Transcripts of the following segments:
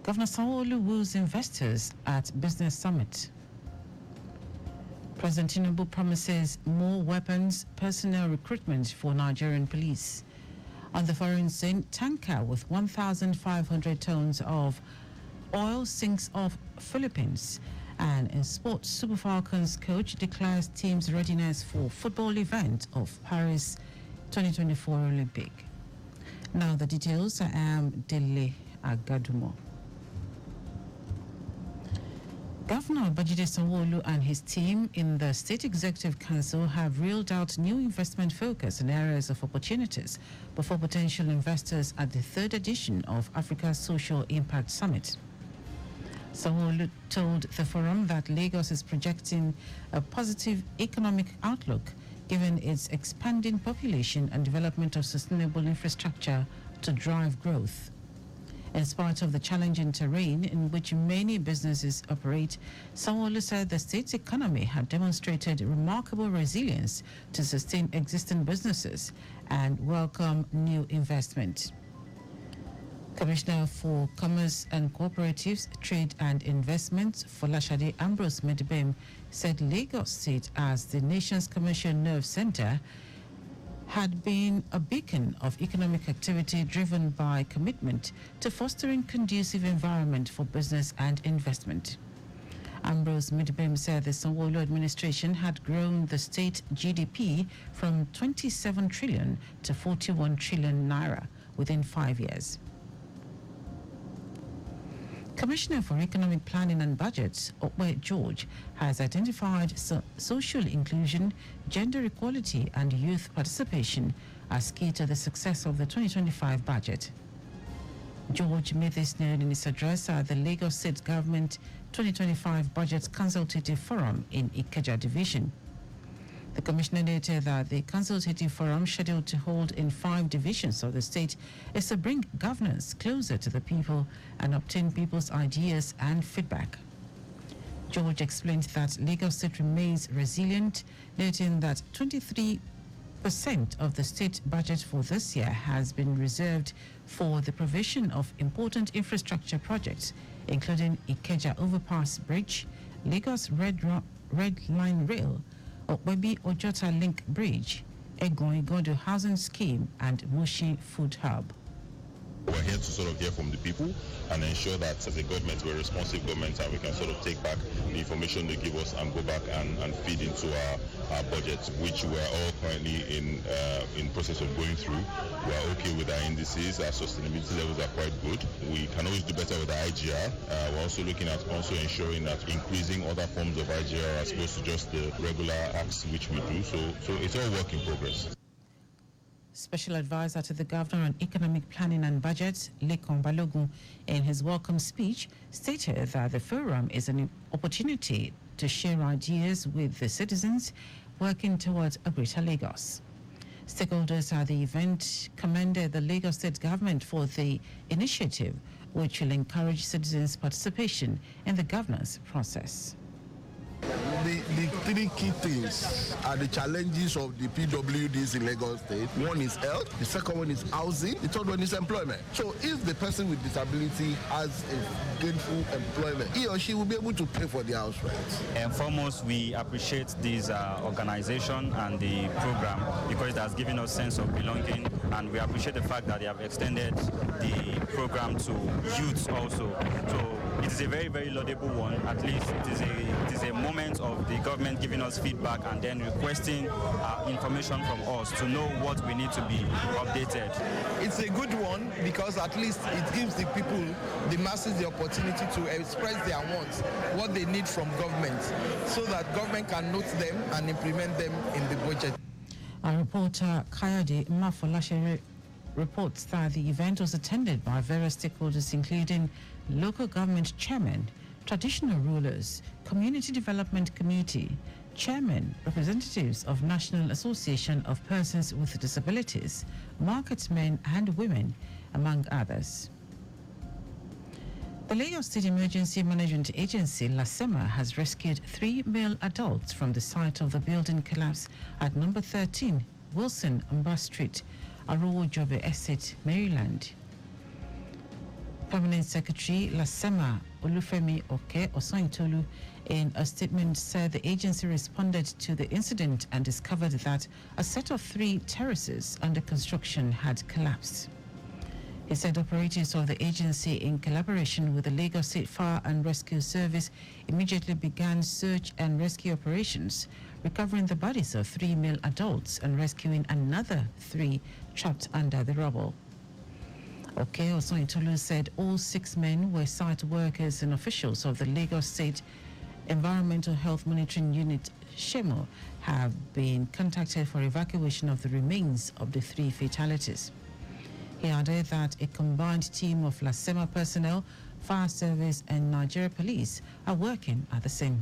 Governor Sanwo-Olu woos investors at Business Summit. President Tinubu promises more weapons, personnel recruitment for Nigerian police. On the foreign scene, tanker with 1,500 tons of oil sinks off Philippines. And in sports, Super Falcons coach declares team's readiness for football event of Paris 2024 Olympic. Now the details. I am Dele Agadumo. Governor Babajide Sanwo-Olu and his team in the State Executive Council have reeled out new investment focus in areas of opportunities before potential investors at the third edition of Africa's Social Impact Summit. Sanwo-Olu told the forum that Lagos is projecting a positive economic outlook given its expanding population and development of sustainable infrastructure to drive growth. In spite of the challenging terrain in which many businesses operate, Sanwo-Olu said the state's economy had demonstrated remarkable resilience to sustain existing businesses and welcome new investment. Commissioner for Commerce and Cooperatives, Trade and Investments, Folashade Ambrose Medibem, said Lagos State, as the nation's commercial nerve center, had been a beacon of economic activity driven by commitment to fostering conducive environment for business and investment. Ambrose Medibem said the Sanwo-Olu administration had grown the state GDP from 27 trillion to 41 trillion naira within 5 years. Commissioner for Economic Planning and Budgets, Okwe George, has identified social inclusion, gender equality and youth participation as key to the success of the 2025 budget. George made this known in his address at the Lagos State Government 2025 Budget Consultative Forum in Ikeja Division. The commissioner noted that the consultative forum, scheduled to hold in 5 divisions of the state, is to bring governance closer to the people and obtain people's ideas and feedback. George explained that Lagos State remains resilient, noting that 23% of the state budget for this year has been reserved for the provision of important infrastructure projects, including Ikeja Overpass Bridge, Lagos Red Line Rail, Okwebi Ojota Link Bridge, Egon Igodo Housing Scheme, and Mushi Food Hub. We're here to sort of hear from the people and ensure that as a government, we're a responsive government and we can sort of take back the information they give us and go back and feed into our budget, which we're all currently in process of going through. We're okay with our indices. Our sustainability levels are quite good. We can always do better with our IGR. We're also looking at ensuring that increasing other forms of IGR as opposed to just the regular acts which we do. So it's all work in progress. Special Advisor to the Governor on Economic Planning and Budget, Lekon Balogun, in his welcome speech, stated that the forum is an opportunity to share ideas with the citizens working towards a greater Lagos. Stakeholders at the event commended the Lagos State government for the initiative, which will encourage citizens' participation in the governance process. The 3 key things are the challenges of the PWDs in Lagos State. One is health, the second one is housing, the third one is employment. So if the person with disability has a gainful employment, he or she will be able to pay for the house rent. And foremost, we appreciate this organization and the program because it has given us sense of belonging, and we appreciate the fact that they have extended the program to youths also. So it is a very, very laudable one. At least it is a moment of the government giving us feedback and then requesting information from us to know what we need to be updated. It's a good one because at least it gives the people, the masses, the opportunity to express their wants, what they need from government, so that government can note them and implement them in the budget. Our reporter Kayode Mafolashere reports that the event was attended by various stakeholders, including local government chairmen, traditional rulers, community development committee, chairmen, representatives of National Association of Persons with Disabilities, marketsmen and women, among others. The Lagos State Emergency Management Agency, LASEMA, has rescued 3 male adults from the site of the building collapse at number 13, Wilson Umba Street, Arowo Jobe Estate, Maryland. Permanent Secretary Lasema Olufemi Oke Osointolu in a statement said the agency responded to the incident and discovered that a set of 3 terraces under construction had collapsed. He said operatives of the agency, in collaboration with the Lagos State Fire and Rescue Service, immediately began search and rescue operations, recovering the bodies of 3 male adults and rescuing another 3 trapped under the rubble. Okay, Osointolu said all 6 men were site workers and officials of the Lagos State Environmental Health Monitoring Unit, SHEMO, have been contacted for evacuation of the remains of the 3 fatalities. He added that a combined team of Lasema personnel, fire service and Nigeria police are working at the scene.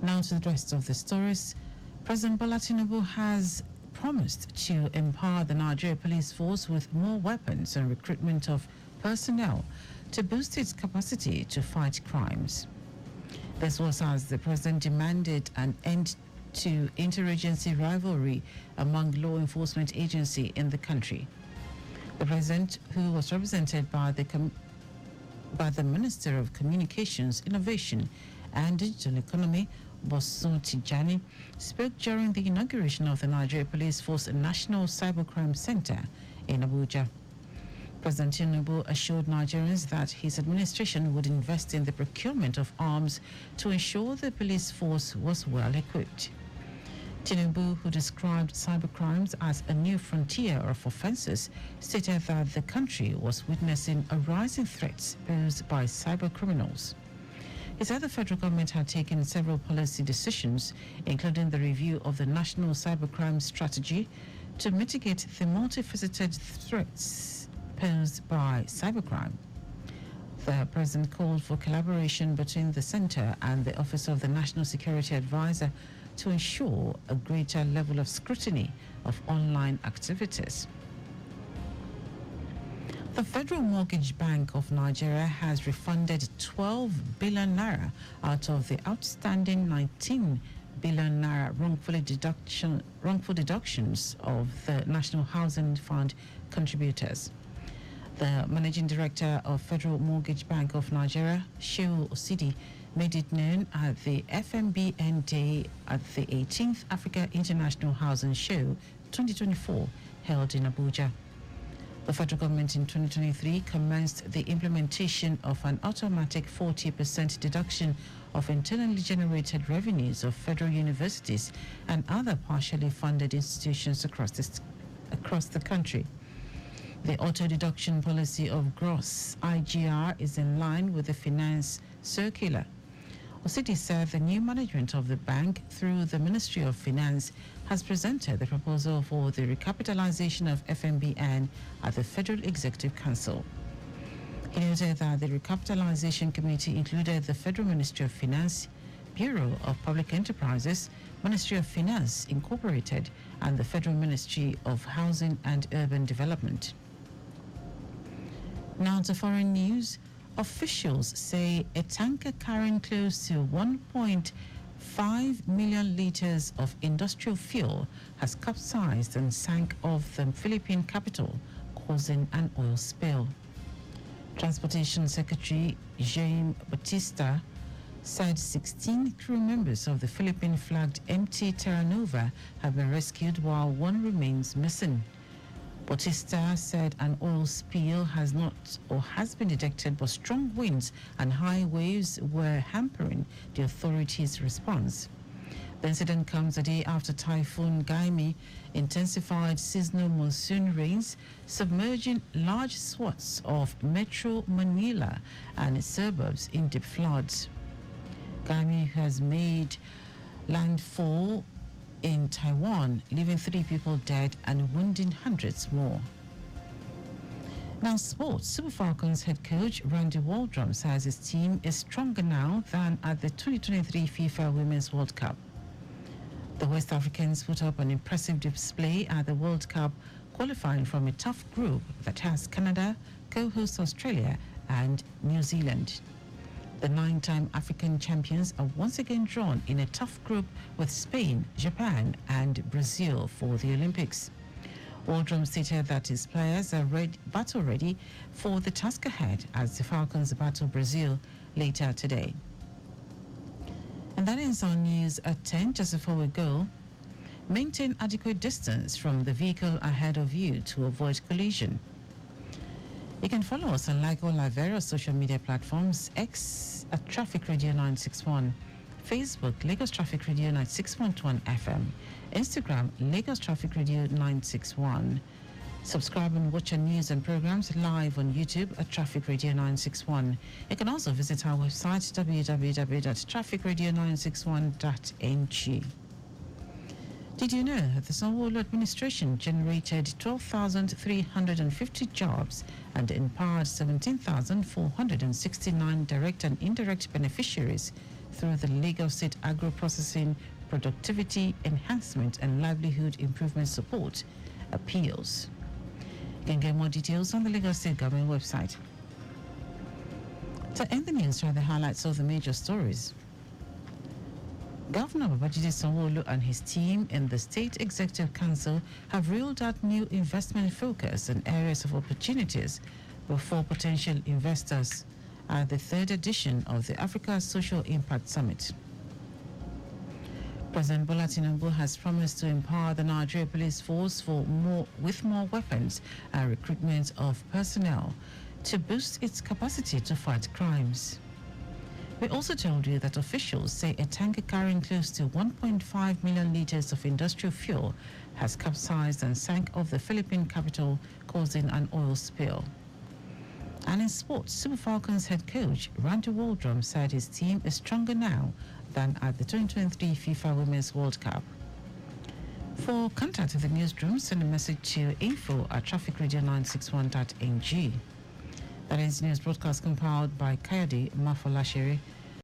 Now to the rest of the stories. President Bola Tinubu has promised to empower the Nigeria police force with more weapons and recruitment of personnel to boost its capacity to fight crimes. This was as the president demanded an end to interagency rivalry among law enforcement agencies in the country. The president, who was represented by the Minister of Communications, Innovation and Digital Economy, Bosun Tijani, spoke during the inauguration of the Nigeria Police Force National Cybercrime Center in Abuja. President Tinubu assured Nigerians that his administration would invest in the procurement of arms to ensure the police force was well equipped. Tinubu, who described cybercrimes as a new frontier of offences, stated that the country was witnessing a rising threats posed by cybercriminals. He said the federal government had taken several policy decisions, including the review of the National Cybercrime Strategy, to mitigate the multifaceted threats posed by cybercrime. The president called for collaboration between the centre and the Office of the National Security Advisor to ensure a greater level of scrutiny of online activities. The Federal Mortgage Bank of Nigeria has refunded 12 billion naira out of the outstanding 19 billion naira wrongful deductions of the National Housing Fund contributors. The Managing Director of Federal Mortgage Bank of Nigeria, Shehu Osidi, made it known at the FMBN Day at the 18th Africa International Housing Show 2024 held in Abuja. The federal government in 2023 commenced the implementation of an automatic 40% deduction of internally generated revenues of federal universities and other partially funded institutions across the country. The auto-deduction policy of gross IGR is in line with the finance circular. Osidi said the new management of the bank through the Ministry of Finance has presented the proposal for the recapitalization of FMBN at the Federal Executive Council. He noted that the recapitalization committee included the Federal Ministry of Finance, Bureau of Public Enterprises, Ministry of Finance Incorporated, and the Federal Ministry of Housing and Urban Development. Now to foreign news. Officials say a tanker carrying close to 1.5 million liters of industrial fuel has capsized and sank off the Philippine capital, causing an oil spill. Transportation Secretary Jaime Batista said 16 crew members of the Philippine-flagged MT Terra Nova have been rescued while 1 remains missing. Bautista said an oil spill has been detected, but strong winds and high waves were hampering the authorities' response. The incident comes a day after Typhoon Gaimi intensified seasonal monsoon rains, submerging large swaths of Metro Manila and its suburbs in deep floods. Gaimi has made landfall in Taiwan, leaving 3 people dead and wounding hundreds more. Now sports. Super Falcons head coach Randy Waldrum says his team is stronger now than at the 2023 FIFA Women's World Cup. The West Africans put up an impressive display at the World Cup, qualifying from a tough group that has Canada, co-host Australia and New Zealand. The 9-time African champions are once again drawn in a tough group with Spain, Japan and Brazil for the Olympics. Waldrum stated that his players are battle ready for the task ahead as the Falcons battle Brazil later today. And that ends our news at 10. Just before we go, maintain adequate distance from the vehicle ahead of you to avoid collision. You can follow us and like all our various social media platforms: X at Traffic Radio 961, Facebook Lagos Traffic Radio 96.1 FM, Instagram Lagos Traffic Radio 961. Subscribe and watch our news and programs live on YouTube at Traffic Radio 961. You can also visit our website www.trafficradio961.ng. Did you know that the Sanwo-Olu administration generated 12,350 jobs and empowered 17,469 direct and indirect beneficiaries through the Lagos State Agro-Processing Productivity Enhancement and Livelihood Improvement Support appeals? You can get more details on the Lagos State Government website. To end the news, here are the highlights of the major stories. Governor Babajide Sanwo-Olu and his team in the State Executive Council have ruled out new investment focus and areas of opportunities before potential investors at the third edition of the Africa Social Impact Summit. President Bola Tinubu has promised to empower the Nigeria Police Force with more weapons and recruitment of personnel to boost its capacity to fight crimes. We also told you that officials say a tanker carrying close to 1.5 million liters of industrial fuel has capsized and sank off the Philippine capital, causing an oil spill. And in sports, Super Falcons head coach Randy Waldrum said his team is stronger now than at the 2023 FIFA Women's World Cup. For contact with the newsroom, send a message to info@trafficradio961.ng. That is news broadcast compiled by Kayode Mafolashere